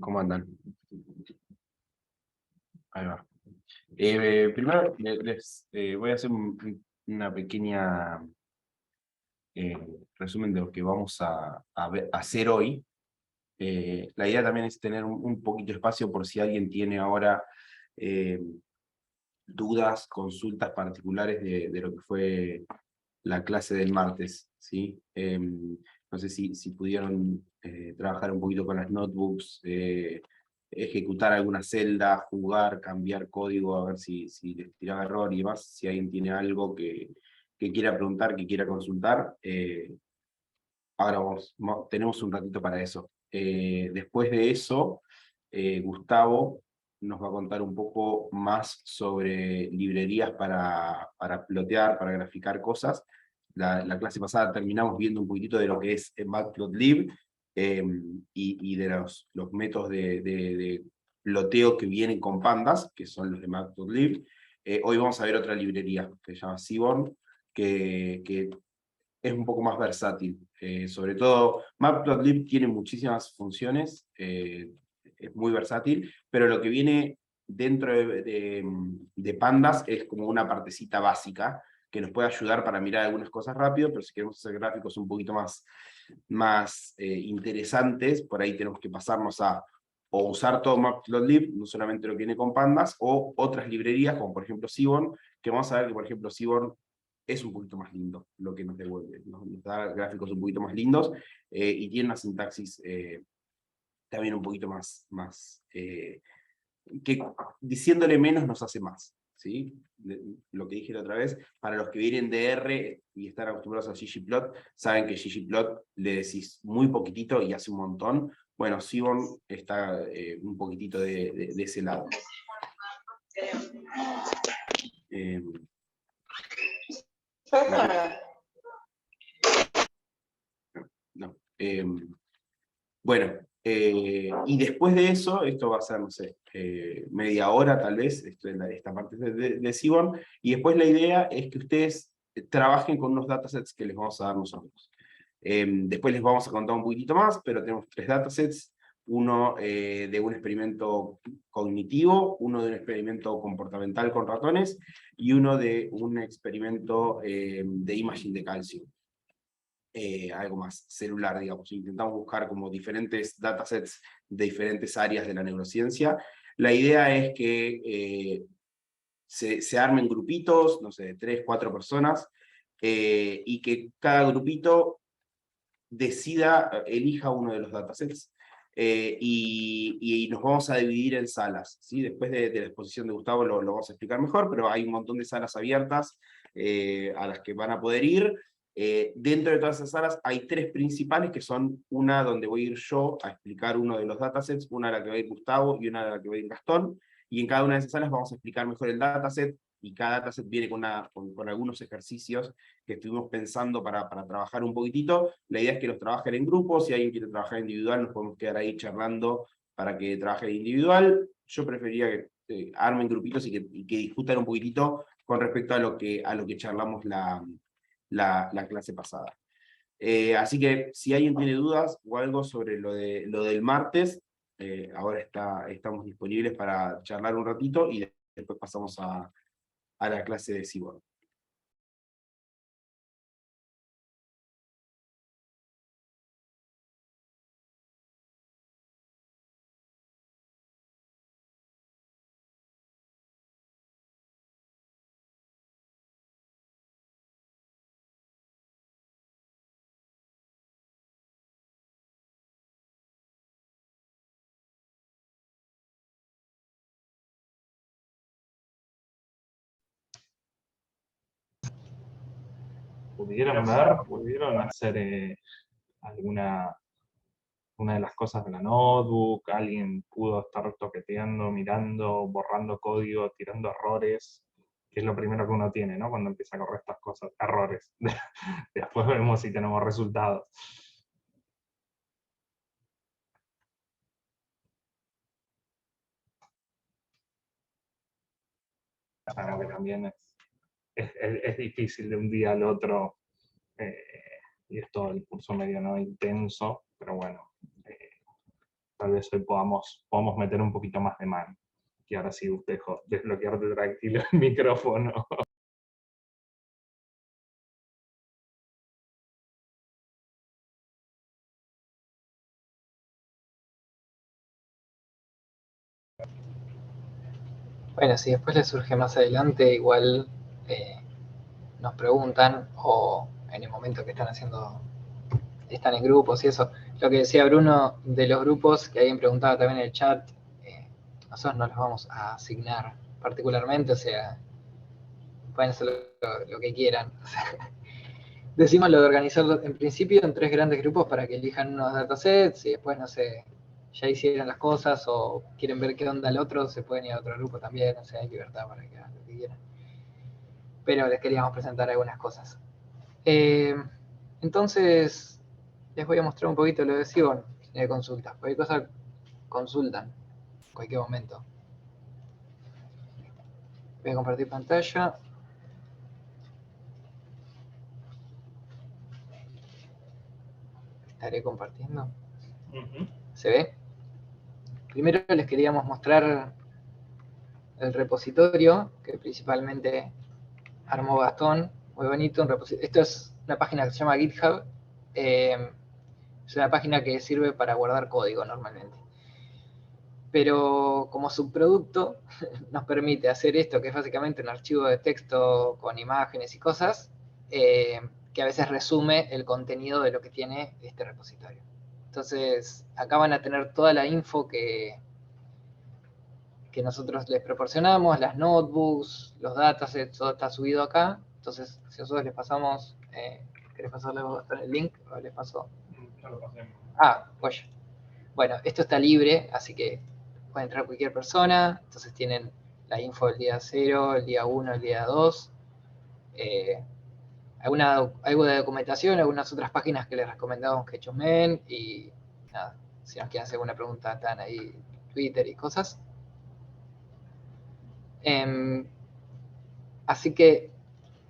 ¿Cómo andan? Ahí va. Primero les voy a hacer una pequeña eh, resumen de lo que vamos a hacer hoy. La idea también es tener un poquito de espacio por si alguien tiene ahora eh, dudas, consultas particulares de lo que fue la clase del martes, ¿sí? No sé si pudieron trabajar un poquito con las notebooks, ejecutar alguna celda, jugar, cambiar código, a ver si les tiraba error y demás. Si alguien tiene algo que quiera preguntar, que quiera consultar, ahora tenemos un ratito para eso. Después de eso, Gustavo nos va a contar un poco más sobre librerías para plotear, para graficar cosas. La clase pasada terminamos viendo un poquitito de lo que es Matplotlib y de los métodos de ploteo que vienen con pandas, que son los de Matplotlib. Hoy vamos a ver otra librería que se llama Seaborn, que es un poco más versátil. Sobre todo, Matplotlib tiene muchísimas funciones, es muy versátil, pero lo que viene dentro de Pandas es como una partecita básica que nos puede ayudar para mirar algunas cosas rápido, pero si queremos hacer gráficos un poquito más interesantes, por ahí tenemos que pasarnos a o usar todo Matplotlib, no solamente lo que viene con Pandas, o otras librerías, como por ejemplo Seaborn, que vamos a ver que por ejemplo Seaborn es un poquito más lindo lo que nos devuelve, nos da gráficos un poquito más lindos y tiene una sintaxis también un poquito más que diciéndole menos nos hace más, ¿sí? Lo que dije la otra vez, para los que vienen de R y están acostumbrados a ggplot, saben que ggplot le decís muy poquitito y hace un montón. Bueno, Seaborn está un poquitito de ese lado. No. Bueno, y después de eso, esto va a ser, no sé, media hora tal vez, esta parte de Seaborn, y después la idea es que ustedes trabajen con unos datasets que les vamos a dar nosotros. Después les vamos a contar un poquitito más, pero tenemos 3 datasets, uno de un experimento cognitivo, uno de un experimento comportamental con ratones, y uno de un experimento de imaging de calcio. Algo más celular, digamos. Intentamos buscar como diferentes datasets de diferentes áreas de la neurociencia. La idea es que se armen grupitos, no sé, de 3, 4 personas, y que cada grupito elija uno de los datasets, y nos vamos a dividir en salas, ¿sí? Después de la exposición de Gustavo lo vamos a explicar mejor, pero hay un montón de salas abiertas a las que van a poder ir. Dentro de todas esas salas hay 3 principales, que son una donde voy a ir yo a explicar uno de los datasets, una a la que va a ir Gustavo y una a la que va a ir Gastón, y en cada una de esas salas vamos a explicar mejor el dataset, y cada dataset viene con algunos ejercicios que estuvimos pensando para trabajar un poquitito. La idea es que los trabajen en grupo, si alguien quiere trabajar individual nos podemos quedar ahí charlando para que trabajen individual. Yo preferiría que armen grupitos y que discutan un poquitito con respecto a lo que charlamos la clase pasada. Así que si alguien tiene dudas o algo sobre lo del martes, ahora estamos disponibles para charlar un ratito y después pasamos a la clase de Seaborn. pudieron hacer una de las cosas de la notebook, alguien pudo estar toqueteando, mirando, borrando código, tirando errores, que es lo primero que uno tiene, ¿no? Cuando empieza a correr estas cosas, errores. Después vemos si tenemos resultados. Sabemos que también es difícil de un día al otro, y es todo el curso medio no intenso, pero bueno, tal vez hoy podamos meter un poquito más de mano. Y ahora sí, dejo desbloquearte tranquilo el micrófono. Bueno, si después les surge más adelante, igual nos preguntan, o en el momento que están en grupos y eso. Lo que decía Bruno de los grupos, que alguien preguntaba también en el chat, nosotros no los vamos a asignar particularmente, o sea, pueden hacer lo que quieran. O sea, decimos lo de organizarlo en principio en 3 grandes grupos para que elijan unos datasets y después, no sé, ya hicieron las cosas o quieren ver qué onda el otro, se pueden ir a otro grupo también, o sea, hay libertad para que hagan lo que quieran. Pero les queríamos presentar algunas cosas. Entonces, les voy a mostrar un poquito lo de Seaborn, si hay consultas. Cualquier cosa, consultan en cualquier momento. Voy a compartir pantalla. Estaré compartiendo. ¿Se ve? Primero les queríamos mostrar el repositorio, que principalmente armó Gastón. Muy bonito. Esto es una página que se llama GitHub. Es una página que sirve para guardar código normalmente. Pero como subproducto nos permite hacer esto, que es básicamente un archivo de texto con imágenes y cosas, que a veces resume el contenido de lo que tiene este repositorio. Entonces, acá van a tener toda la info que nosotros les proporcionamos, las notebooks, los datasets, todo está subido acá. Entonces, si nosotros les pasamos, ¿querés pasarle el link? ¿O les paso? Ya lo pasé. Pues. Bueno, esto está libre, así que puede entrar cualquier persona. Entonces tienen la info del día 0, el día 1, el día 2. Algo de documentación, algunas otras páginas que les recomendamos que chusmen. Y nada, si nos quieren hacer alguna pregunta, están ahí Twitter y cosas. Así que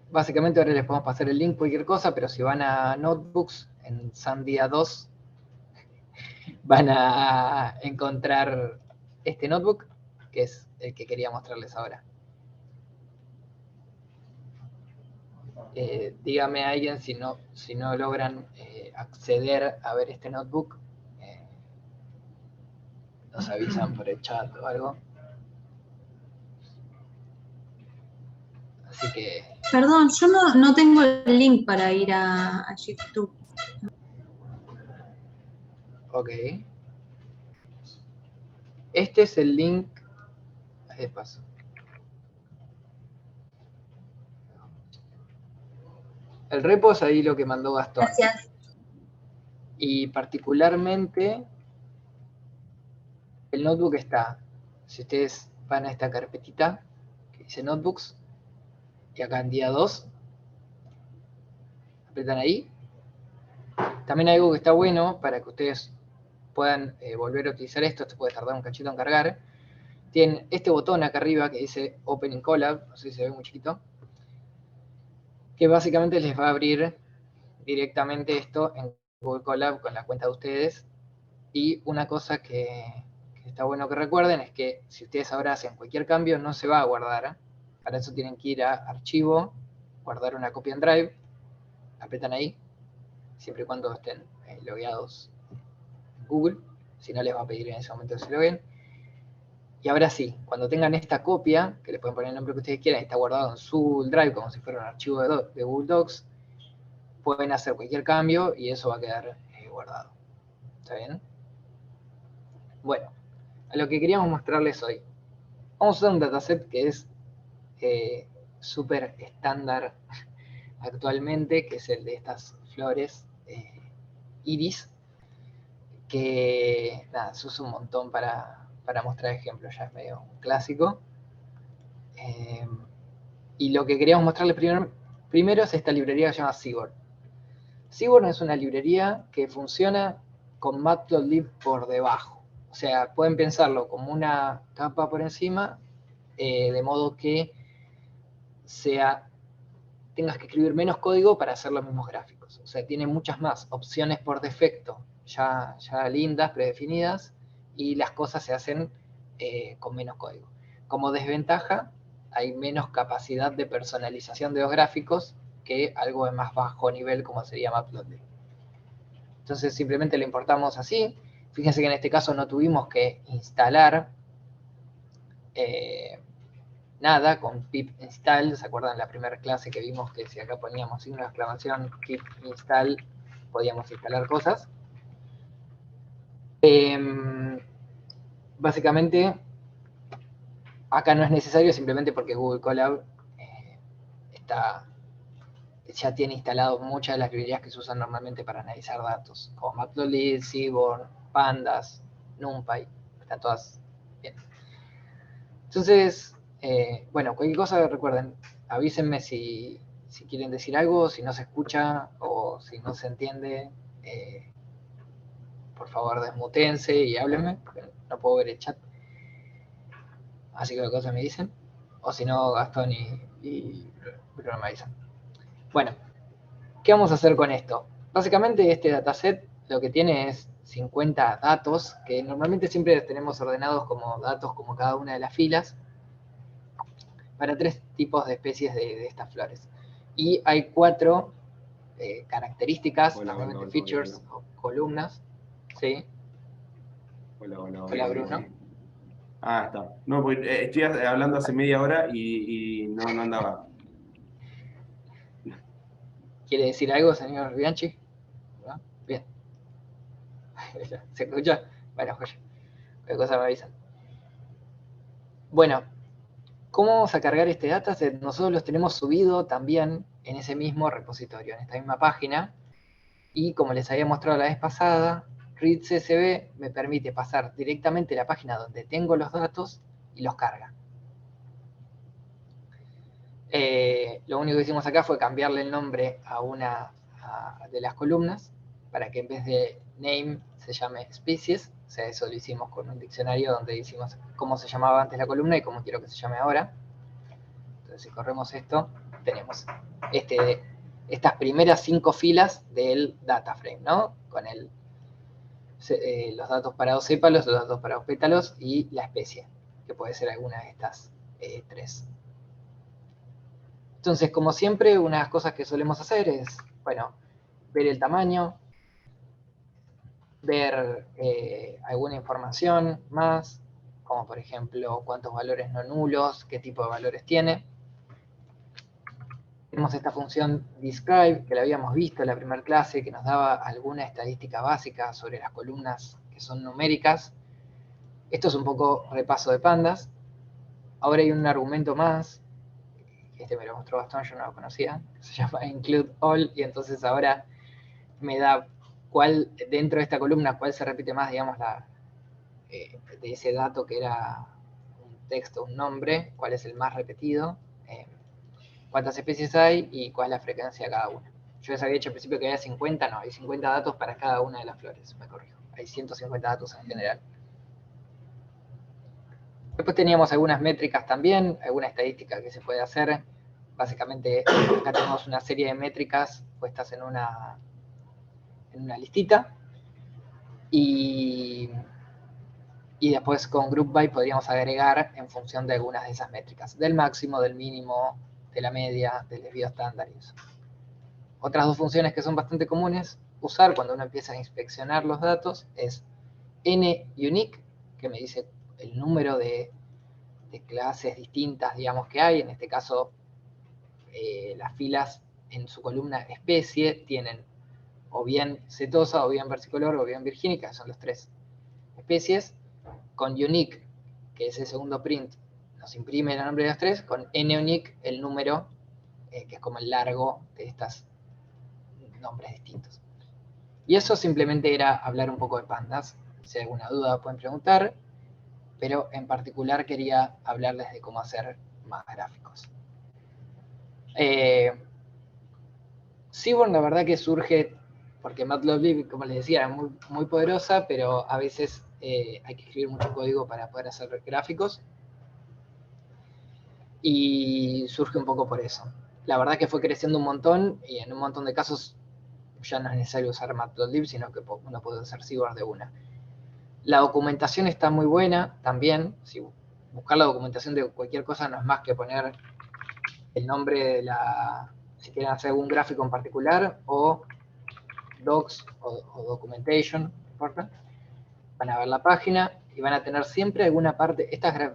básicamente ahora les podemos pasar el link, cualquier cosa, pero si van a Notebooks, en Sandia 2, van a encontrar este notebook, que es el que quería mostrarles ahora. Dígame a alguien si no logran acceder a ver este notebook. Nos avisan por el chat o algo. Así que... Perdón, yo no tengo el link para ir a YouTube. Ok. Este es el link... De paso. El repo es ahí lo que mandó Gastón. Gracias. Y particularmente el notebook está, si ustedes van a esta carpetita que dice Notebooks, y acá en día 2, apretan ahí. También hay algo que está bueno para que ustedes puedan volver a utilizar esto puede tardar un cachito en cargar. Tienen este botón acá arriba que dice Open in Colab, no sé si se ve muy chiquito, que básicamente les va a abrir directamente esto en Google Colab con la cuenta de ustedes. Y una cosa que está bueno que recuerden es que si ustedes ahora hacen cualquier cambio no se va a guardar. Para eso tienen que ir a Archivo, guardar una copia en Drive, apretan ahí, siempre y cuando estén logueados en Google, si no les va a pedir en ese momento que se loguen. Y ahora sí, cuando tengan esta copia, que le pueden poner el nombre que ustedes quieran, está guardado en su Google Drive como si fuera un archivo de Google Docs, pueden hacer cualquier cambio y eso va a quedar guardado. ¿Está bien? Bueno, a lo que queríamos mostrarles hoy. Vamos a usar un dataset que es súper estándar actualmente, que es el de estas flores iris, que nada, se usa un montón para mostrar ejemplos, ya es medio un clásico. Y lo que queríamos mostrarles primero es esta librería que se llama Seaborn. Seaborn es una librería que funciona con Matplotlib por debajo. O sea, pueden pensarlo como una capa por encima, de modo que tengas que escribir menos código para hacer los mismos gráficos. O sea, tiene muchas más opciones por defecto, ya lindas, predefinidas, y las cosas se hacen con menos código. Como desventaja, hay menos capacidad de personalización de los gráficos que algo de más bajo nivel como sería Matplotlib. Entonces simplemente lo importamos así. Fíjense que en este caso no tuvimos que instalar nada con pip install. ¿Se acuerdan la primera clase que vimos que si acá poníamos signo de exclamación pip install podíamos instalar cosas? Básicamente acá no es necesario simplemente porque Google Colab ya tiene instalado muchas de las librerías que se usan normalmente para analizar datos, como Matplotlib, Seaborn, Pandas, NumPy, están todas bien. Entonces, bueno, cualquier cosa, recuerden, avísenme si quieren decir algo, si no se escucha o si no se entiende, por favor desmutense y háblenme, porque no puedo ver el chat. Así que cualquier cosa me dicen, o si no, Gastón y Bruno me avisan. Bueno, ¿qué vamos a hacer con esto? Básicamente este dataset lo que tiene es 50 datos, que normalmente siempre los tenemos ordenados como datos como cada una de las filas, para 3 tipos de especies de estas flores. Y hay 4 características, normalmente features o columnas. ¿Sí? Hola, Bruno. Ah, está. No, porque estoy hablando hace media hora y no andaba. ¿Quiere decir algo, señor Bianchi? ¿No? Bien. ¿Se escucha? Bueno, joya. Qué cosa me avisan. Bueno, ¿cómo vamos a cargar este dataset? Nosotros los tenemos subido también en ese mismo repositorio, en esta misma página. Y como les había mostrado la vez pasada, readCSV me permite pasar directamente a la página donde tengo los datos y los carga. Lo único que hicimos acá fue cambiarle el nombre a una de las columnas para que en vez de name se llame species. O sea, eso lo hicimos con un diccionario donde hicimos cómo se llamaba antes la columna y cómo quiero que se llame ahora. Entonces, si corremos esto, tenemos estas primeras 5 filas del data frame, ¿no? Con los datos parados sépalos, los datos parados pétalos y la especie, que puede ser alguna de estas 3. Entonces, como siempre, una de las cosas que solemos hacer es, bueno, ver el tamaño, ver alguna información más, como por ejemplo cuántos valores no nulos, qué tipo de valores tiene. Tenemos esta función describe, que la habíamos visto en la primera clase, que nos daba alguna estadística básica sobre las columnas que son numéricas. Esto es un poco repaso de pandas. Ahora hay un argumento más, este me lo mostró Gastón, yo no lo conocía, que se llama include all, y entonces ahora me da cuál, dentro de esta columna, cuál se repite más, digamos, de ese dato que era un texto, un nombre, cuál es el más repetido, cuántas especies hay y cuál es la frecuencia de cada una. Yo les había dicho al principio que había 50, no, hay 50 datos para cada una de las flores, me corrijo. Hay 150 datos en general. Después teníamos algunas métricas también, alguna estadística que se puede hacer. Básicamente, acá tenemos una serie de métricas puestas en una listita. Y después con group by podríamos agregar en función de algunas de esas métricas. Del máximo, del mínimo, de la media, del desvío estándar y eso. Otras 2 funciones que son bastante comunes usar cuando uno empieza a inspeccionar los datos es nUnique, que me dice el número de clases distintas, digamos, que hay. En este caso, las filas en su columna especie tienen o bien setosa, o bien versicolor, o bien virgínica, son las 3 especies. Con unique, que es el segundo print, nos imprime el nombre de las 3, con nUnique el número, que es como el largo de estos nombres distintos. Y eso simplemente era hablar un poco de pandas. Si hay alguna duda pueden preguntar, pero en particular quería hablarles de cómo hacer más gráficos. Seaborn la verdad que surge porque Matplotlib, como les decía, era muy, muy poderosa, pero a veces hay que escribir mucho código para poder hacer gráficos. Y surge un poco por eso. La verdad que fue creciendo un montón y en un montón de casos ya no es necesario usar Matplotlib, sino que uno puede usar Seaborn de una. La documentación está muy buena también. Si buscar la documentación de cualquier cosa no es más que poner el nombre de la... Si quieren hacer algún gráfico en particular, o docs o documentation, no importa. Van a ver la página y van a tener siempre alguna parte... Estas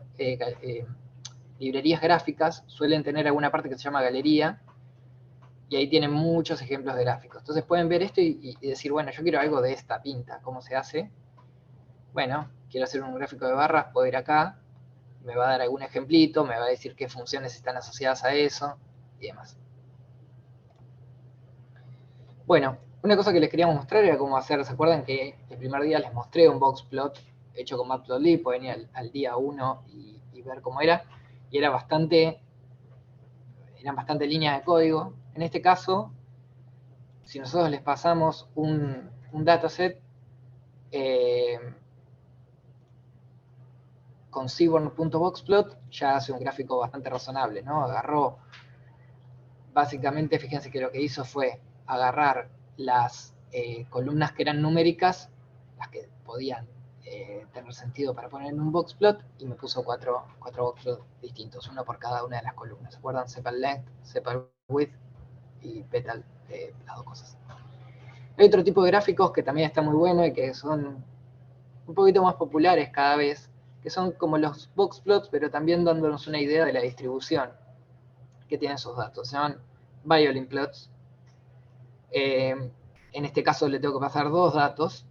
librerías gráficas suelen tener alguna parte que se llama galería, y ahí tienen muchos ejemplos de gráficos. Entonces pueden ver esto y decir, bueno, yo quiero algo de esta pinta, ¿cómo se hace? Bueno, quiero hacer un gráfico de barras, puedo ir acá, me va a dar algún ejemplito, me va a decir qué funciones están asociadas a eso, y demás. Bueno, una cosa que les queríamos mostrar era cómo hacer, ¿se acuerdan que el primer día les mostré un boxplot hecho con Matplotlib? Pueden ir al día 1 y ver cómo era, y eran bastante líneas de código. En este caso, si nosotros les pasamos un dataset con seaborn.boxplot, ya hace un gráfico bastante razonable, ¿no? Agarró, básicamente, fíjense que lo que hizo fue agarrar las columnas que eran numéricas, las que podían tener sentido para poner en un boxplot, y me puso cuatro boxplots distintos, uno por cada una de las columnas. ¿Se acuerdan? Sepal length, sepal width y petal, las dos cosas. Hay otro tipo de gráficos que también está muy bueno y que son un poquito más populares cada vez, que son como los boxplots, pero también dándonos una idea de la distribución que tienen esos datos. Se llaman violin plots. En este caso le tengo que pasar dos datos.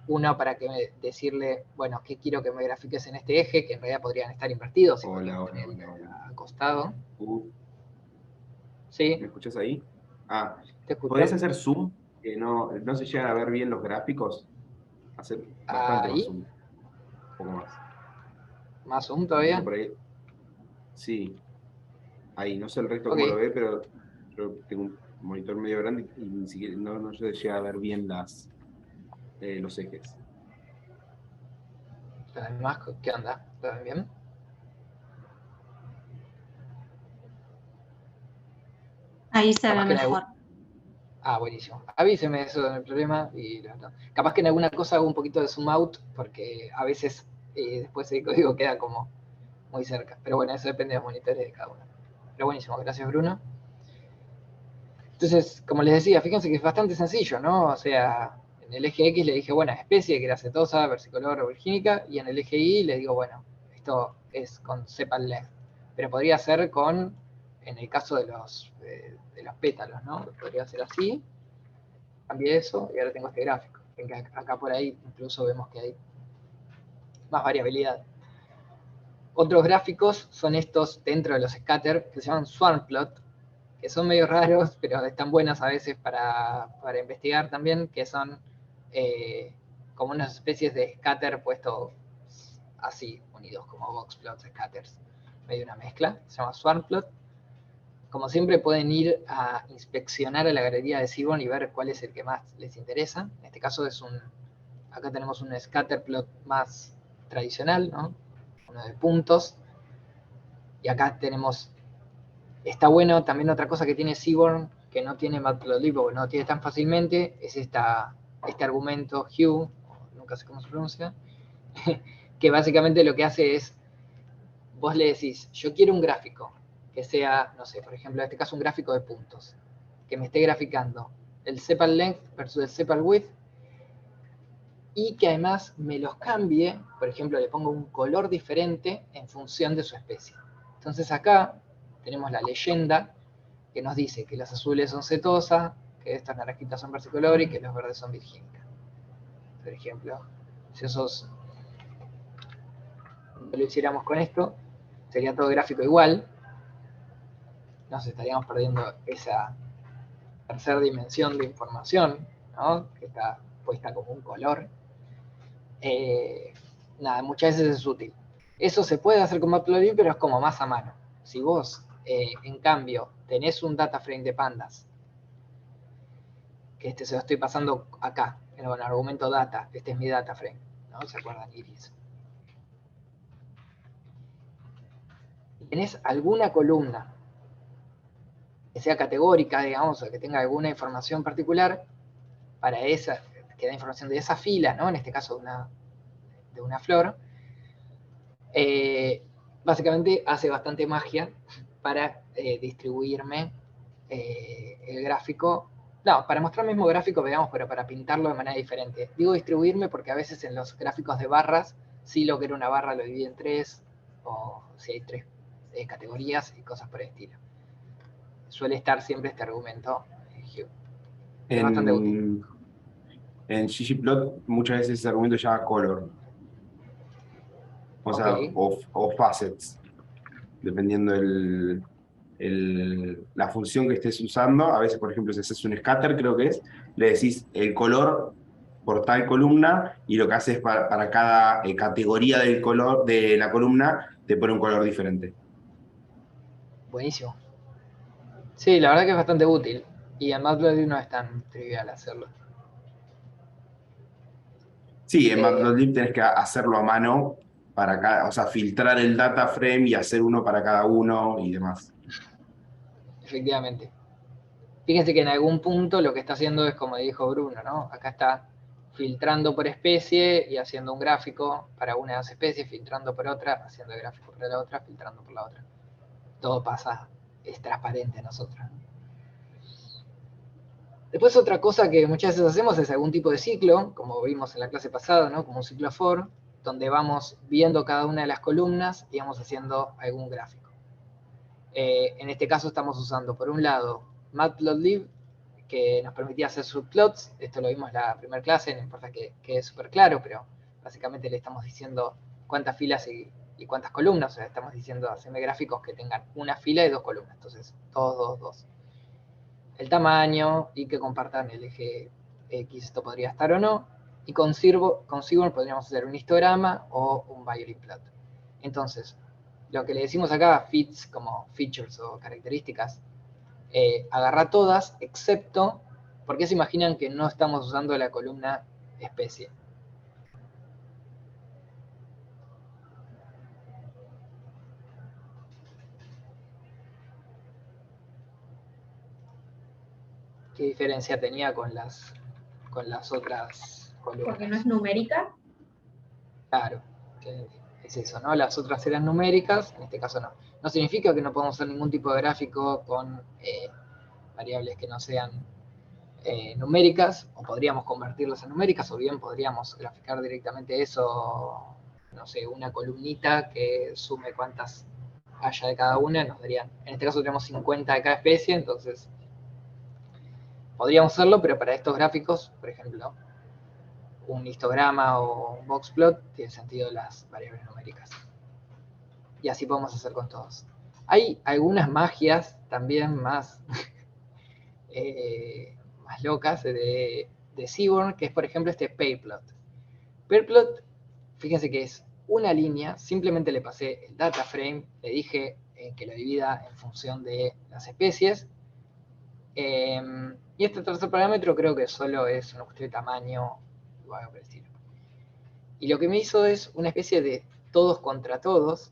Uno para que decirle, bueno, qué quiero que me grafiques en este eje, que en realidad podrían estar invertidos, y podrían poner acostado. ¿Sí? ¿Me escuchas ahí? Ah, ¿Te escucho? ¿podés hacer zoom? Que no se llegan a ver bien los gráficos. Hacer bastante más Ahí, zoom. Un poco más. más zoom todavía. Por ahí. Sí, ahí. No sé el resto Ok. cómo lo ve, pero yo tengo un monitor medio grande y ni siquiera no se llega a ver bien los ejes. Los demás, ¿qué onda? ¿Todo bien? Ahí se ve Capaz que en mejor. buenísimo. Avíseme eso del problema y capaz que en alguna cosa hago un poquito de zoom out, porque a veces después el código queda como muy cerca. Pero bueno, eso depende de los monitores de cada uno. Pero buenísimo, gracias Bruno. Entonces, como les decía, fíjense que es bastante sencillo, ¿no? O sea, en el eje X le dije, bueno, especie, que era acetosa, versicolor o virgínica, y en el eje Y le digo, bueno, esto es con sepal length. Pero podría ser con, en el caso de los pétalos, ¿no? Podría ser así. Cambié eso y ahora tengo este gráfico. Acá por ahí incluso vemos que hay más variabilidad. Otros gráficos son estos dentro de los scatter, que se llaman swarmplot, que son medio raros, pero están buenas a veces para investigar también, que son como unas especies de scatter puestos así, unidos como boxplots, scatters, medio una mezcla, se llama swarmplot. Como siempre pueden ir a inspeccionar a la galería de Seaborn y ver cuál es el que más les interesa. En este caso acá tenemos un scatterplot más tradicional, ¿no? Uno de puntos. Y acá tenemos, está bueno también otra cosa que tiene Seaborn, que no tiene Matplotlib, o no tiene tan fácilmente, es este argumento hue, nunca sé cómo se pronuncia, que básicamente lo que hace es, vos le decís, yo quiero un gráfico, que sea, no sé, por ejemplo, en este caso un gráfico de puntos, que me esté graficando el sepal length versus el sepal width, y que además me los cambie, por ejemplo, le pongo un color diferente en función de su especie. Entonces acá tenemos la leyenda que nos dice que las azules son setosa, que estas naranjitas son versicolor y que los verdes son virgínicas. Por ejemplo, si esos lo hiciéramos con esto, sería todo gráfico igual, nos estaríamos perdiendo esa tercera dimensión de información, ¿no? Que está puesta como un color. Nada, muchas veces es útil. Eso se puede hacer con Matplotlib, pero es como más a mano. Si vos, en cambio, tenés un data frame de pandas, que se lo estoy pasando acá, en el argumento data, este es mi data frame, ¿no? ¿Se acuerdan? Iris. ¿Tenés alguna columna que sea categórica, digamos, o que tenga alguna información particular? Para esa, que da información de esa fila, ¿no? En este caso de una flor, básicamente hace bastante magia para distribuirme el gráfico. No, para mostrar el mismo gráfico, digamos, pero para pintarlo de manera diferente. Digo distribuirme porque a veces en los gráficos de barras, si lo que era una barra lo divide en 3, o si hay 3 categorías y cosas por el estilo. Suele estar siempre este argumento. Es bastante útil. En ggplot muchas veces ese argumento se llama color, o sea, Ok. o facets, dependiendo la función que estés usando. A veces, por ejemplo, si haces un scatter, creo que es, le decís el color por tal columna y lo que haces para cada categoría del color de la columna, te pone un color diferente. Buenísimo. Sí, la verdad que es bastante útil. Y en Matplotlib no es tan trivial hacerlo. Sí, en Matplotlib tenés que hacerlo a mano para cada, o sea, filtrar el data frame y hacer uno para cada uno y demás. Efectivamente. Fíjense que en algún punto lo que está haciendo es como dijo Bruno, ¿no? Acá está filtrando por especie y haciendo un gráfico para una de las especies, filtrando por otra, haciendo el gráfico para la otra, filtrando por la otra. Todo pasa, es transparente a nosotros. Después otra cosa que muchas veces hacemos es algún tipo de ciclo, como vimos en la clase pasada, ¿no? Como un ciclo for, donde vamos viendo cada una de las columnas y vamos haciendo algún gráfico. En este caso estamos usando, por un lado, Matplotlib, que nos permitía hacer subplots. Esto lo vimos en la primera clase, no importa que quede súper claro, pero básicamente le estamos diciendo cuántas filas y cuántas columnas. O sea, estamos diciendo, haceme gráficos que tengan una fila y 2 columnas. Entonces, 2, 2, 2. El tamaño y que compartan el eje X, esto podría estar o no. Y con Seaborn podríamos hacer un histograma o un violin plot. Entonces, lo que le decimos acá, fits como features o características, agarra todas, excepto, porque se imaginan que no estamos usando la columna especie. ¿Qué diferencia tenía con las otras columnas? Porque no es numérica. Claro, que es eso, ¿no? Las otras eran numéricas, en este caso no. No significa que no podamos hacer ningún tipo de gráfico con variables que no sean numéricas, o podríamos convertirlas en numéricas, o bien podríamos graficar directamente eso, no sé, una columnita que sume cuántas haya de cada una, nos darían, en este caso tenemos 50 de cada especie, entonces podríamos hacerlo, pero para estos gráficos, por ejemplo, un histograma o un boxplot, tiene sentido las variables numéricas. Y así podemos hacer con todos. Hay algunas magias también más, más locas de Seaborn, que es por ejemplo este pairplot. Pairplot, fíjense que es una línea, simplemente le pasé el data frame, le dije que lo divida en función de las especies, y este tercer parámetro creo que solo es una cuestión de tamaño o algo por el estilo. Y lo que me hizo es una especie de todos contra todos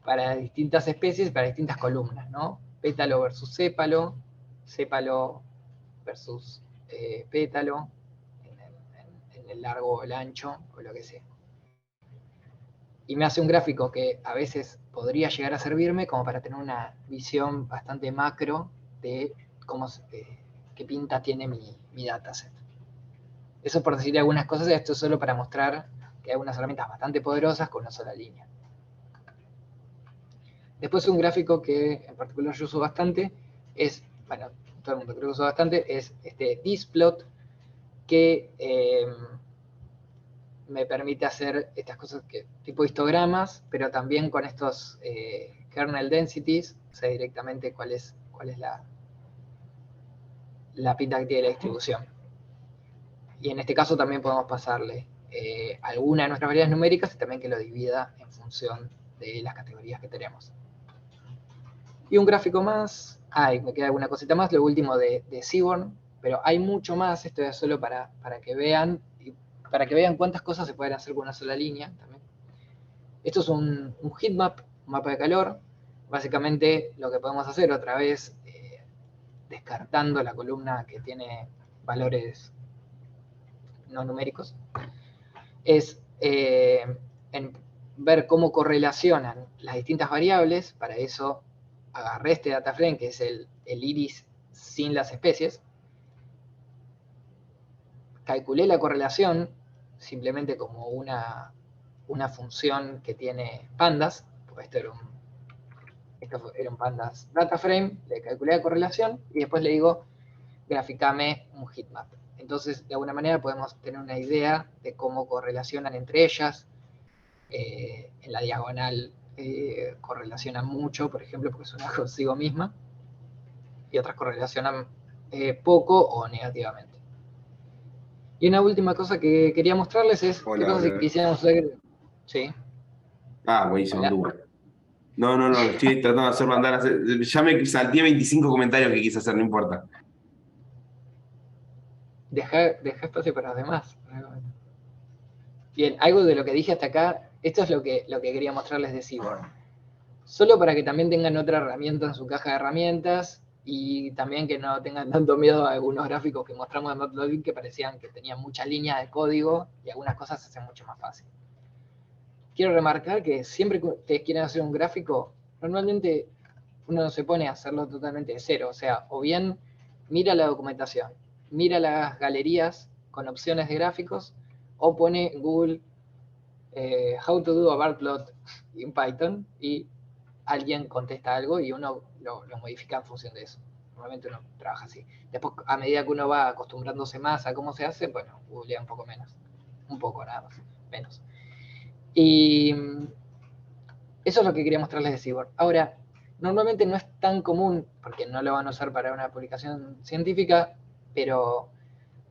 para distintas especies, para distintas columnas, ¿no? Pétalo versus sépalo, sépalo versus pétalo, en el largo o el ancho, o lo que sea. Y me hace un gráfico que a veces podría llegar a servirme como para tener una visión bastante macro de cómo, qué pinta tiene mi dataset. Eso por decir algunas cosas, esto es solo para mostrar que hay unas herramientas bastante poderosas con una sola línea. Después un gráfico que en particular yo uso bastante es, bueno, todo el mundo creo que uso bastante, es este Displot, que me permite hacer estas cosas que tipo histogramas, pero también con estos kernel densities, o sea, directamente cuál es la pinta que tiene la distribución. Y en este caso también podemos pasarle alguna de nuestras variables numéricas y también que lo divida en función de las categorías que tenemos. Y un gráfico más, me queda alguna cosita más, lo último de Seaborn, pero hay mucho más, esto es solo para que vean, para que vean cuántas cosas se pueden hacer con una sola línea también. Esto es un heatmap, un mapa de calor. Básicamente lo que podemos hacer otra vez, descartando la columna que tiene valores no numéricos, es en ver cómo correlacionan las distintas variables. Para eso agarré este data frame, que es el iris sin las especies, calculé la correlación simplemente como una función que tiene pandas, porque esto era un pandas data frame, le calculé la correlación y después le digo, graficame un heatmap. Entonces, de alguna manera podemos tener una idea de cómo correlacionan entre ellas. En la diagonal correlacionan mucho, por ejemplo, porque es una consigo misma, y otras correlacionan poco o negativamente. Y una última cosa que quería mostrarles es Hola, qué cosas hola. quisiéramos hacer. Sí. Buenísimo, Hola. Andu. No, estoy tratando de hacer mandar. Ya me salté 25 comentarios que quise hacer, no importa. Deja espacio para los demás. Bien, algo de lo que dije hasta acá, esto es lo que quería mostrarles de Seaborn. Solo para que también tengan otra herramienta en su caja de herramientas y también que no tengan tanto miedo a algunos gráficos que mostramos en Matplotlib que parecían que tenían muchas líneas de código y algunas cosas se hacen mucho más fácil. Quiero remarcar que siempre que ustedes quieren hacer un gráfico, normalmente uno no se pone a hacerlo totalmente de cero. O sea, o bien mira la documentación, mira las galerías con opciones de gráficos, o pone en Google how to do a bar plot en Python y alguien contesta algo y uno lo modifica en función de eso. Normalmente uno trabaja así. Después, a medida que uno va acostumbrándose más a cómo se hace, bueno, googlea un poco menos. Un poco nada más, menos. Y eso es lo que quería mostrarles de Seaborn. Ahora, normalmente no es tan común, porque no lo van a usar para una publicación científica, pero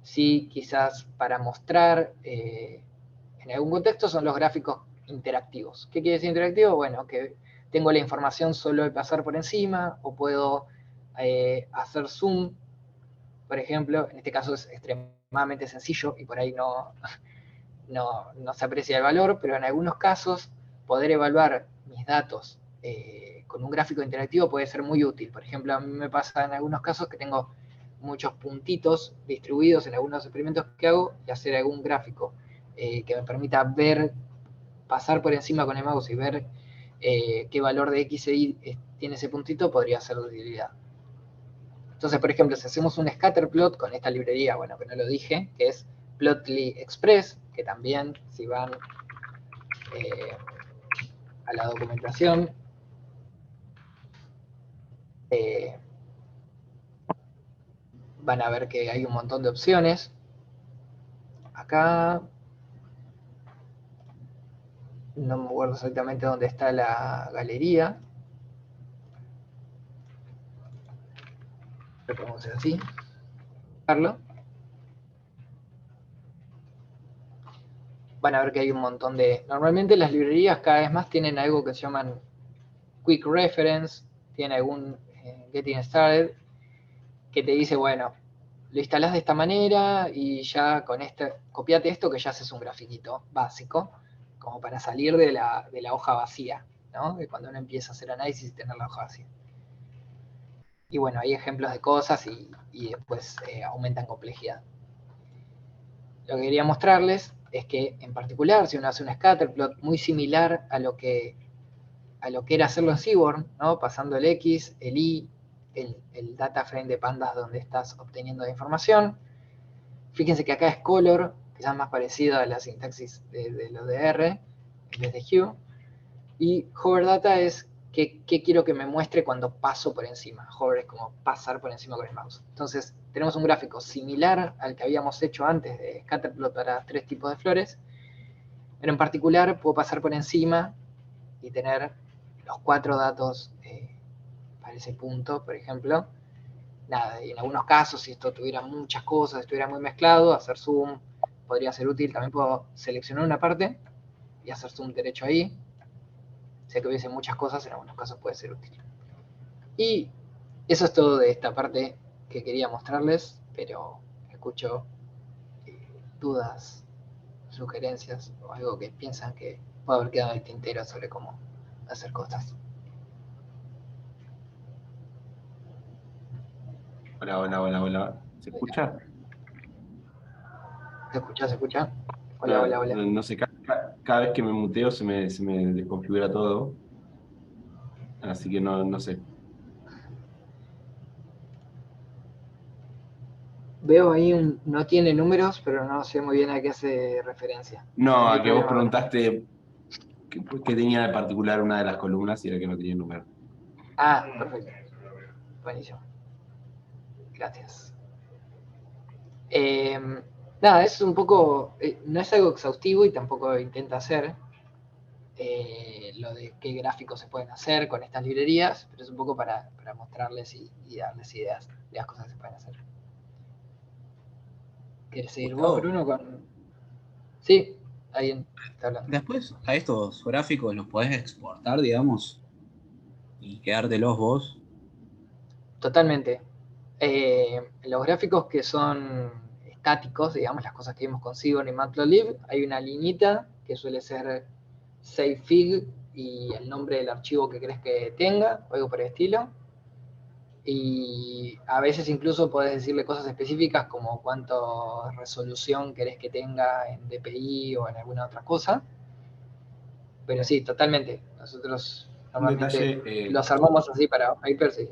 sí quizás para mostrar en algún contexto son los gráficos interactivos. ¿Qué quiere decir interactivo? Bueno, que tengo la información solo al pasar por encima, o puedo hacer zoom, por ejemplo. En este caso es extremadamente sencillo y por ahí no se aprecia el valor, pero en algunos casos poder evaluar mis datos con un gráfico interactivo puede ser muy útil. Por ejemplo, a mí me pasa en algunos casos que tengo muchos puntitos distribuidos en algunos experimentos que hago y hacer algún gráfico que me permita ver, pasar por encima con el mouse y ver qué valor de X e Y tiene ese puntito, podría ser de utilidad. Entonces, por ejemplo, si hacemos un scatterplot con esta librería, bueno, que no lo dije, que es Plotly Express, que también, si van a la documentación, van a ver que hay un montón de opciones. Acá no me acuerdo exactamente dónde está la galería. Lo podemos hacer así. Van a ver que hay un montón de... Normalmente las librerías cada vez más tienen algo que se llaman Quick Reference, tiene algún Getting Started, que te dice, bueno, lo instalás de esta manera y ya con copiate esto que ya haces un grafiquito básico, como para salir de la hoja vacía, ¿no? De cuando uno empieza a hacer análisis y tener la hoja vacía. Y bueno, hay ejemplos de cosas y después aumentan complejidad. Lo que quería mostrarles es que, en particular, si uno hace un scatterplot muy similar a lo que era hacerlo en Seaborn, ¿no? Pasando el X, el Y, el data frame de pandas donde estás obteniendo la información. Fíjense que acá es color, quizás más parecido a la sintaxis de lo de R, en vez de hue. Y hover data es qué quiero que me muestre cuando paso por encima. Hover es como pasar por encima con el mouse. Entonces, tenemos un gráfico similar al que habíamos hecho antes de scatterplot para 3 tipos de flores, pero en particular puedo pasar por encima y tener los 4 datos para ese punto, por ejemplo. Nada, y en algunos casos, si esto tuviera muchas cosas, estuviera muy mezclado, hacer zoom podría ser útil. También puedo seleccionar una parte y hacer zoom derecho ahí. Sé que hubiese muchas cosas, en algunos casos puede ser útil. Y eso es todo de esta parte que quería mostrarles, pero escucho dudas, sugerencias o algo que piensan que puede haber quedado en el tintero sobre cómo hacer cosas. Hola. ¿Se escucha? ¿Se escucha? ¿Se escucha? Hola, hola, hola. No sé, cada vez que me muteo se me desconfigura todo. Así que no sé. Veo ahí no tiene números, pero no sé muy bien a qué hace referencia. Si No, no hay a que vos problema. preguntaste qué tenía de particular una de las columnas y era que no tenía número. Ah, perfecto. Buenísimo. Gracias. Nada, es un poco, no es algo exhaustivo y tampoco intenta hacer lo de qué gráficos se pueden hacer con estas librerías, pero es un poco para mostrarles y darles ideas de las cosas que se pueden hacer. ¿Quieres seguir vos, Gustavo, Bruno? Sí, alguien está hablando. después a estos gráficos los podés exportar, digamos, y quedártelos vos. Totalmente. Los gráficos que son estáticos, digamos, las cosas que vimos con Seaborn y Matplotlib, hay una liñita que suele ser savefig y el nombre del archivo que crees que tenga, o algo por el estilo. Y a veces incluso podés decirle cosas específicas como cuánto resolución querés que tenga en DPI o en alguna otra cosa. Pero sí, totalmente. Nosotros Un normalmente detalle, los armamos así para Hypers y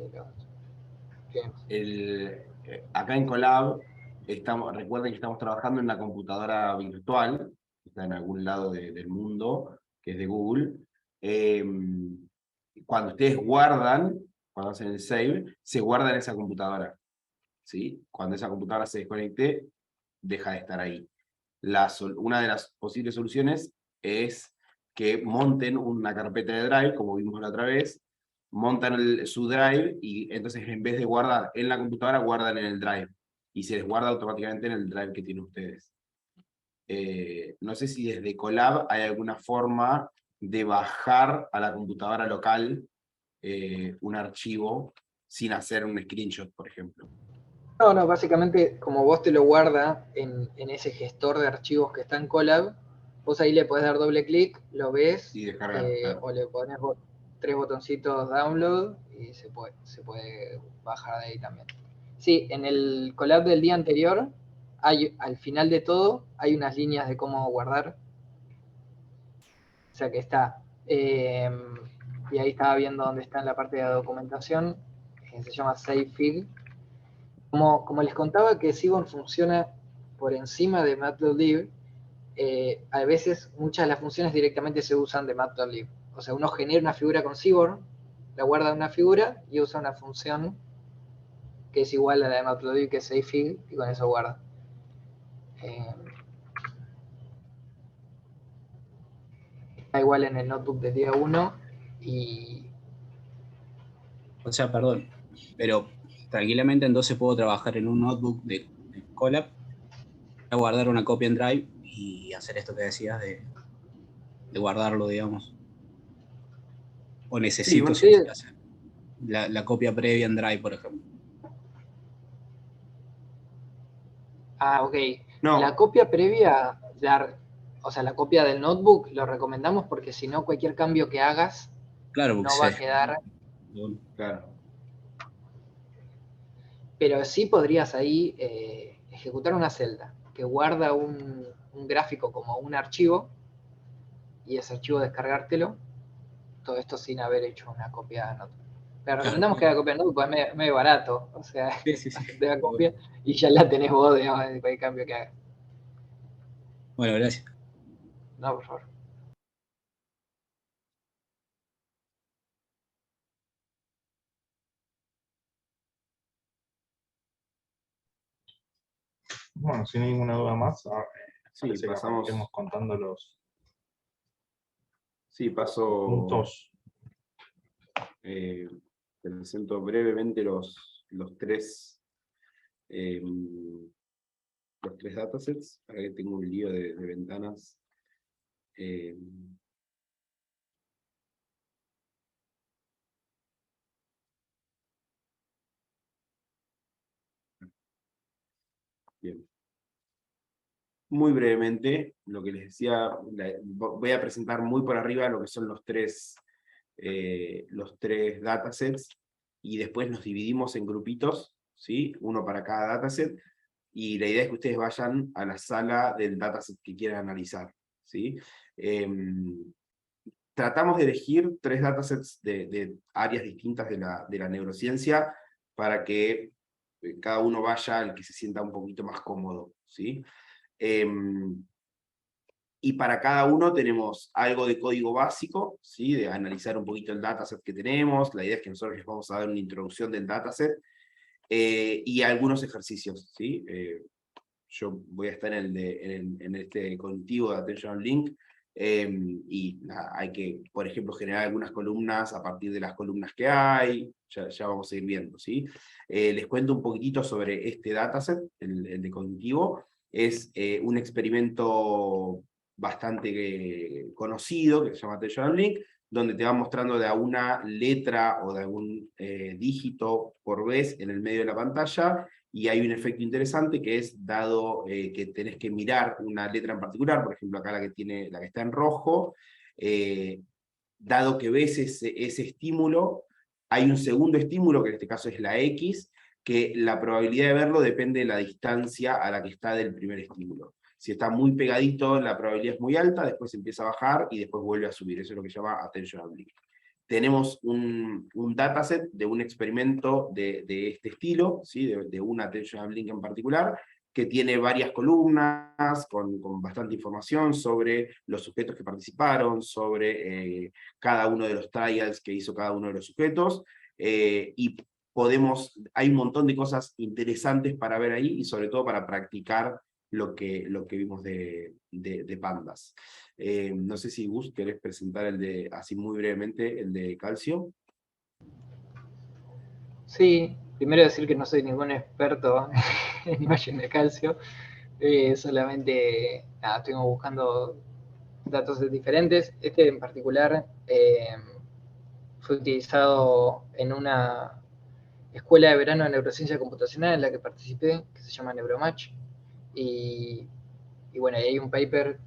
acá en Colab, recuerden que estamos trabajando en una computadora virtual, que está en algún lado del mundo, que es de Google. Cuando ustedes cuando hacen el save, se guarda en esa computadora. ¿Sí? Cuando esa computadora se desconecte, deja de estar ahí. Una de las posibles soluciones es que monten una carpeta de Drive, como vimos la otra vez, montan su Drive y entonces en vez de guardar en la computadora, guardan en el Drive. Y se les guarda automáticamente en el Drive que tienen ustedes. No sé si desde Colab hay alguna forma de bajar a la computadora local un archivo sin hacer un screenshot, por ejemplo. No, básicamente como vos te lo guardas en ese gestor de archivos que está en Colab, vos ahí le podés dar doble clic, lo ves, Y descargar, claro. o le pones 3 botoncitos download y se puede bajar de ahí también. Sí, en el Colab del día anterior, al final de todo, hay unas líneas de cómo guardar. O sea que está, y ahí estaba viendo dónde está en la parte de la documentación, se llama SaveFig. Como les contaba que Seaborn funciona por encima de Matplotlib, a veces muchas de las funciones directamente se usan de Matplotlib. O sea, uno genera una figura con Seaborn, la guarda en una figura y usa una función que es igual a la de Matplotlib, que es savefig, y con eso guarda. Está igual en el notebook de día 1 y... O sea, perdón, pero tranquilamente entonces puedo trabajar en un notebook de Colab, guardar una copia en Drive y hacer esto que decías de guardarlo, digamos. O Sí, necesito bueno, sí o Sí, sí hacer la copia previa en Drive, por ejemplo. ok. La no, copia previa, o sea, la copia del notebook, lo recomendamos porque si no, cualquier cambio que hagas Claro, porque no va a se... quedar. claro. Pero sí podrías ahí ejecutar una celda que guarda un gráfico como un archivo y ese archivo descargártelo. Todo esto sin haber hecho una copia de notebook. Pero Claro, recomendamos que haga copia de notebook porque es medio barato. O sea, sí, sí, sí. hacerte la copia y ya la tenés vos de cualquier cambio que hagas. Bueno, gracias. No, por favor. Bueno, sin ninguna duda más, Sí, parece que pasamos. arranquemos contando los Sí, paso. puntos. Te presento brevemente los tres datasets. Acá tengo un lío de ventanas. Bien. Muy brevemente, lo que les decía, voy a presentar muy por arriba lo que son los tres datasets y después nos dividimos en grupitos, ¿sí? Uno para cada dataset. y la idea es que ustedes vayan a la sala del dataset que quieran analizar, ¿sí? Tratamos de elegir 3 datasets de áreas distintas de la neurociencia para que cada uno vaya al que se sienta un poquito más cómodo, ¿sí? Y para cada uno tenemos algo de código básico, ¿sí? De analizar un poquito el dataset que tenemos. La idea es que nosotros les vamos a dar una introducción del dataset y algunos ejercicios, ¿sí? Yo voy a estar en este cognitivo de Attention Link, y nada, hay que, por ejemplo, generar algunas columnas a partir de las columnas que hay, ya vamos a ir viendo, ¿sí? Les cuento un poquitito sobre este dataset, el de cognitivo. Es un experimento bastante conocido, que se llama Attention Link, donde te va mostrando de alguna letra o de algún dígito por vez en el medio de la pantalla, y hay un efecto interesante que es, dado que tenés que mirar una letra en particular, por ejemplo acá la que está en rojo, dado que ves ese estímulo, hay un segundo estímulo, que en este caso es la X, que la probabilidad de verlo depende de la distancia a la que está del primer estímulo. Si está muy pegadito, la probabilidad es muy alta, después empieza a bajar y después vuelve a subir. Eso es lo que se llama attention blink. Tenemos un dataset de un experimento de este estilo, ¿sí? de un attention blink en particular, que tiene varias columnas con bastante información sobre los sujetos que participaron, sobre cada uno de los trials que hizo cada uno de los sujetos, y hay un montón de cosas interesantes para ver ahí, y sobre todo para practicar lo que vimos de pandas. No sé si Gus querés presentar así muy brevemente, el de calcio. Sí, primero decir que no soy ningún experto en imagen de calcio, solamente estuvimos buscando datos diferentes. Este en particular fue utilizado en una escuela de verano de neurociencia computacional en la que participé, que se llama Neuromatch, y bueno, ahí hay un paper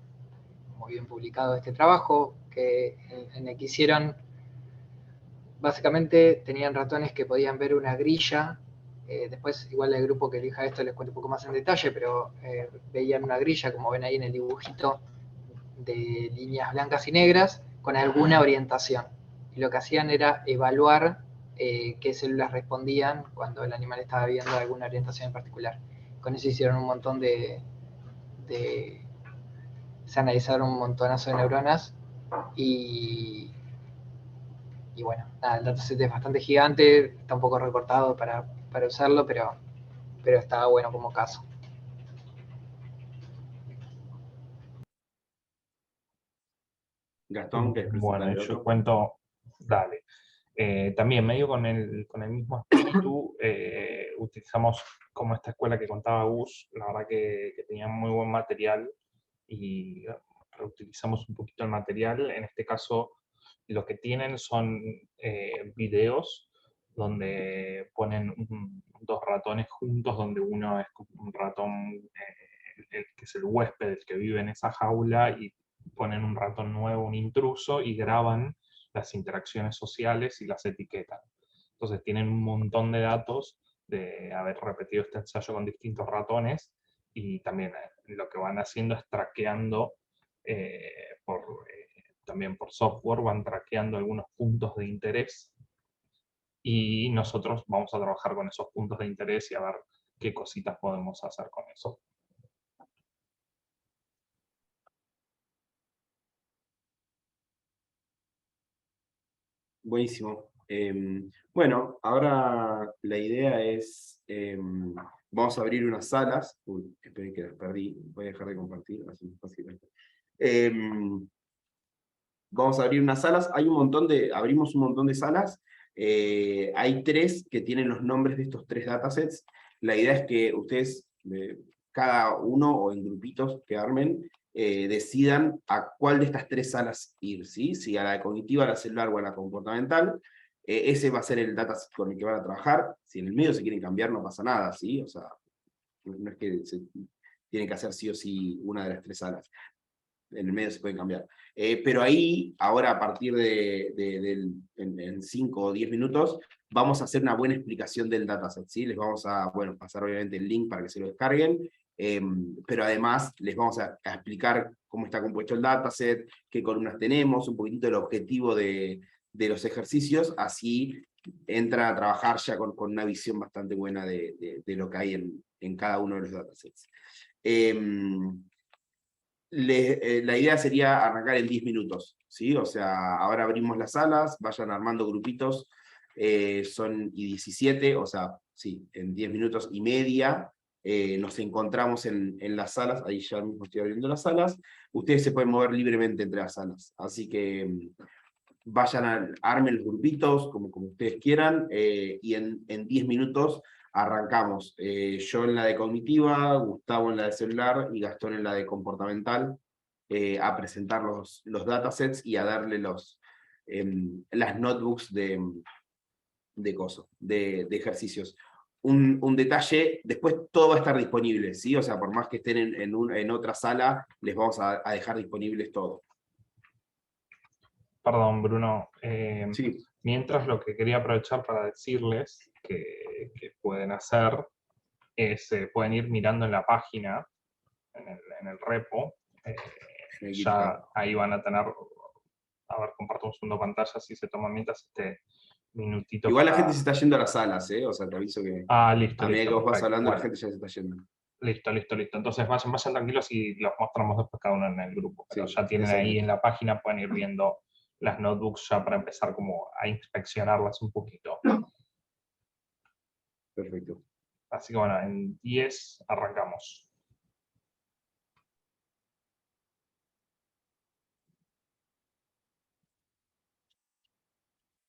muy bien publicado de este trabajo, en el que hicieron, básicamente tenían ratones que podían ver una grilla, después igual el grupo que elija esto les cuento un poco más en detalle, pero veían una grilla, como ven ahí en el dibujito, de líneas blancas y negras, con alguna orientación. Y lo que hacían era evaluar qué células respondían cuando el animal estaba viendo alguna orientación en particular. Con eso hicieron un montón se analizaron un montonazo de neuronas y bueno, nada, el dataset es bastante gigante, está un poco recortado para usarlo, pero está bueno como caso. Gastón, ¿querés presentar Bueno, el yo otro? cuento, dale. También medio con el mismo espíritu, utilizamos como esta escuela que contaba Gus, la verdad que tenía muy buen material y reutilizamos un poquito el material. En este caso, lo que tienen son videos donde ponen dos ratones juntos, donde uno es un ratón el que es el huésped, el que vive en esa jaula, y ponen un ratón nuevo, un intruso, y graban las interacciones sociales y las etiquetan. Entonces tienen un montón de datos de haber repetido este ensayo con distintos ratones, y también lo que van haciendo es traqueando también por software, van traqueando algunos puntos de interés, y nosotros vamos a trabajar con esos puntos de interés y a ver qué cositas podemos hacer con eso. Buenísimo. Bueno, ahora la idea es, vamos a abrir unas salas. Uy, esperé que las perdí, voy a dejar de compartir, así es fácil. Vamos a abrir unas salas, abrimos un montón de salas, hay 3 que tienen los nombres de estos 3 datasets. La idea es que ustedes, cada uno o en grupitos que armen, decidan a cuál de estas 3 salas ir, ¿sí? Si a la de cognitiva, a la celular o a la comportamental. Ese va a ser el dataset con el que van a trabajar. Si en el medio se quieren cambiar, no pasa nada, ¿sí? O sea, no es que se tiene que hacer sí o sí una de las 3 salas. en el medio se pueden cambiar. Pero ahí, ahora a partir en 5 o 10 minutos, vamos a hacer una buena explicación del dataset, ¿sí? Les vamos a, bueno, pasar obviamente el link para que se lo descarguen, pero además les vamos a explicar cómo está compuesto el dataset, qué columnas tenemos, un poquitito el objetivo de los ejercicios, así entran a trabajar ya con una visión bastante buena de lo que hay en cada uno de los datasets. La idea sería arrancar en 10 minutos, ¿sí? O sea, ahora abrimos las salas, vayan armando grupitos, son 17, o sea, sí, en 10 minutos y media nos encontramos en las salas, ahí ya mismo estoy abriendo las salas, ustedes se pueden mover libremente entre las salas, así que vayan, armen los grupitos como ustedes quieran, y en 10 minutos arrancamos. Yo en la de cognitiva, Gustavo en la de celular y Gastón en la de comportamental, a presentar los datasets y a darle las notebooks de ejercicios. Un detalle, después todo va a estar disponible, ¿sí? O sea, por más que estén en otra sala, les vamos a dejar disponibles todo. Perdón, Bruno. Sí. Mientras, lo que quería aprovechar para decirles que pueden hacer es, pueden ir mirando en la página, en el repo, ya ahí van a tener, a ver, comparto un segundo pantalla, si se toma mientras este minutito. Igual la gente se está yendo a las salas, o sea, te aviso que Listo, a medida que vos vas hablando, bueno, la gente ya se está yendo. Listo. Entonces vayan tranquilos y los mostramos después cada uno en el grupo. Pero Sí, ya tienen exacto. ahí en la página, pueden ir viendo las notebooks ya para empezar como a inspeccionarlas un poquito. Perfecto. Así que bueno, en 10 arrancamos.